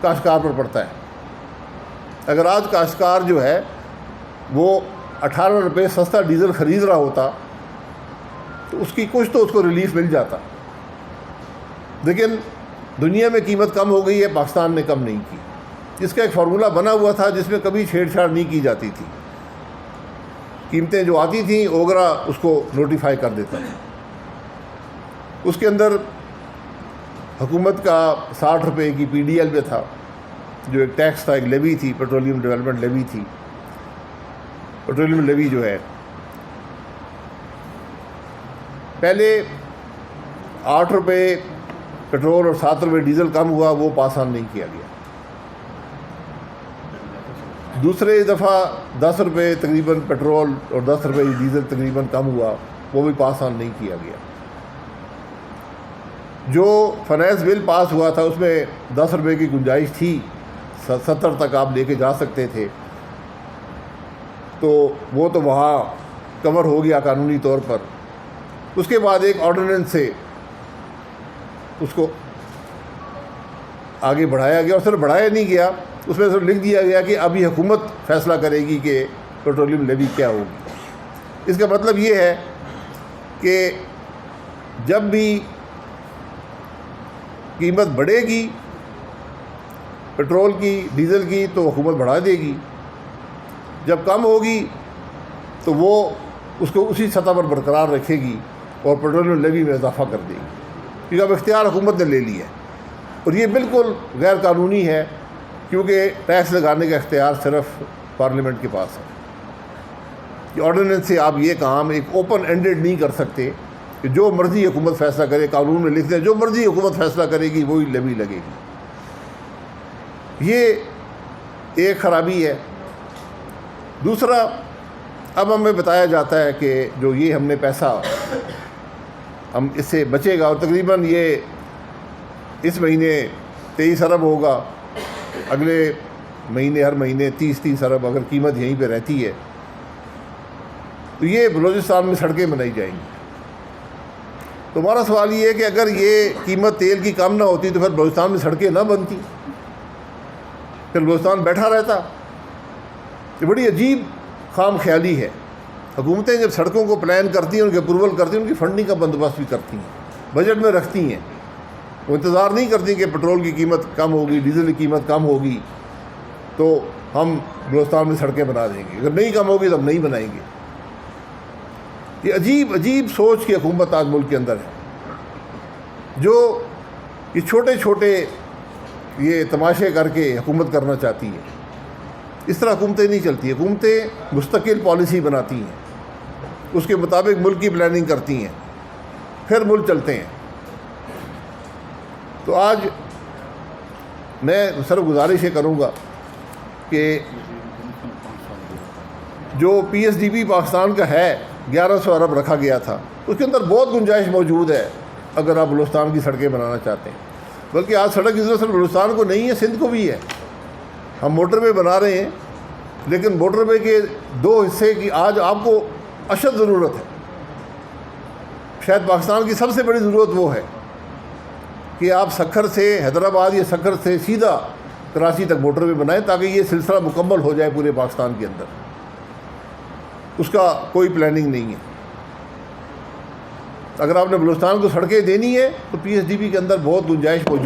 کاشتکار پر پڑتا ہے۔ اگر آج کاشتکار جو ہے وہ 18 روپے سستا ڈیزل خرید رہا ہوتا تو اس کی کچھ تو اس کو ریلیف مل جاتا، لیکن دنیا میں قیمت کم ہو گئی ہے، پاکستان نے کم نہیں کی۔ اس کا ایک فارمولہ بنا ہوا تھا جس میں کبھی چھیڑ چھاڑ نہیں کی جاتی تھی، قیمتیں جو آتی تھیں اوگرا اس کو نوٹیفائی کر دیتا تھا۔ اس کے اندر حکومت کا 60 روپے کی پی ڈی ایل پہ تھا، جو ایک ٹیکس تھا، ایک لیوی تھی، پیٹرولیم ڈیولپمنٹ لیوی تھی۔ پیٹرولیم لیوی جو ہے پہلے 8 روپے پیٹرول اور 7 روپے ڈیزل کم ہوا، وہ پاس آن نہیں کیا گیا۔ دوسرے دفعہ 10 روپے تقریباً پیٹرول اور 10 روپے ڈیزل تقریباً کم ہوا، وہ بھی پاس آن نہیں کیا گیا۔ جو فائنینس بل پاس ہوا تھا اس میں 10 روپے کی گنجائش تھی، 70 تک آپ لے کے جا سکتے تھے، تو وہ تو وہاں کور ہو گیا قانونی طور پر۔ اس کے بعد ایک آرڈیننس سے اس کو آگے بڑھایا گیا، اور صرف بڑھایا نہیں گیا، اس میں صرف لکھ دیا گیا کہ ابھی حکومت فیصلہ کرے گی کہ پیٹرولیم لیوی کیا ہوگی۔ اس کا مطلب یہ ہے کہ جب بھی قیمت بڑھے گی پیٹرول کی، ڈیزل کی، تو حکومت بڑھا دے گی، جب کم ہوگی تو وہ اس کو اسی سطح پر برقرار رکھے گی اور پیٹرولیم لیوی میں اضافہ کر دے گی، کیونکہ اب اختیار حکومت نے لے لیا ہے۔ اور یہ بالکل غیر قانونی ہے، کیونکہ ٹیکس لگانے کا اختیار صرف پارلیمنٹ کے پاس ہے۔ کہ آرڈیننس سے آپ یہ کام ایک اوپن اینڈڈ نہیں کر سکتے کہ جو مرضی حکومت فیصلہ کرے، قانون میں لکھ دیں جو مرضی حکومت فیصلہ کرے گی وہی لیوی لگے گی۔ یہ ایک خرابی ہے۔ دوسرا، اب ہمیں بتایا جاتا ہے کہ جو یہ ہم نے پیسہ ہم اس سے بچے گا، اور تقریباً یہ اس مہینے 23 ارب ہوگا، اگلے مہینے ہر مہینے 30 ارب اگر قیمت یہیں پہ رہتی ہے تو یہ بلوچستان میں سڑکیں بنائی جائیں گی۔ تو ہمارا سوال یہ ہے کہ اگر یہ قیمت تیل کی کم نہ ہوتی تو پھر بلوچستان میں سڑکیں نہ بنتی، پھر بلوچستان بیٹھا رہتا۔ یہ بڑی عجیب خام خیالی ہے۔ حکومتیں جب سڑکوں کو پلان کرتی ہیں، ان کے اپروول کرتی ہیں، ان کی فنڈنگ کا بندوبست بھی کرتی ہیں، بجٹ میں رکھتی ہیں۔ وہ انتظار نہیں کرتی کہ پیٹرول کی قیمت کم ہوگی، ڈیزل کی قیمت کم ہوگی تو ہم بلوچستان میں سڑکیں بنا دیں گے، اگر نہیں کم ہوگی تو ہم نہیں بنائیں گے۔ یہ عجیب عجیب سوچ کی حکومت آج ملک کے اندر ہے، جو یہ چھوٹے چھوٹے یہ تماشے کر کے حکومت کرنا چاہتی ہے۔ اس طرح حکومتیں نہیں چلتی۔ حکومتیں مستقل پالیسی بناتی ہیں، اس کے مطابق ملک کی پلاننگ کرتی ہیں، پھر ملک چلتے ہیں۔ تو آج میں صرف گزارش یہ کروں گا کہ جو P S D P Pakistan کا ہے 1100 ارب رکھا گیا تھا، اس کے اندر بہت گنجائش موجود ہے اگر آپ بلوچستان کی سڑکیں بنانا چاہتے ہیں۔ بلکہ آج سڑک کی ضرورت صرف بلوچستان کو نہیں ہے، سندھ کو بھی ہے۔ ہم موٹر وے بنا رہے ہیں، لیکن موٹر وے کے 2 حصے کی آج آپ کو اشد ضرورت ہے۔ شاید پاکستان کی سب سے بڑی ضرورت وہ ہے کہ آپ سکھر سے حیدرآباد یا سکھر سے سیدھا کراچی تک موٹر وے بنائیں تاکہ یہ سلسلہ مکمل ہو جائے پورے پاکستان کے اندر۔ اس کا کوئی پلاننگ نہیں ہے۔ اگر آپ نے بلوچستان کو سڑکیں دینی ہے تو پی ایس ڈی پی کے اندر بہت گنجائش موجود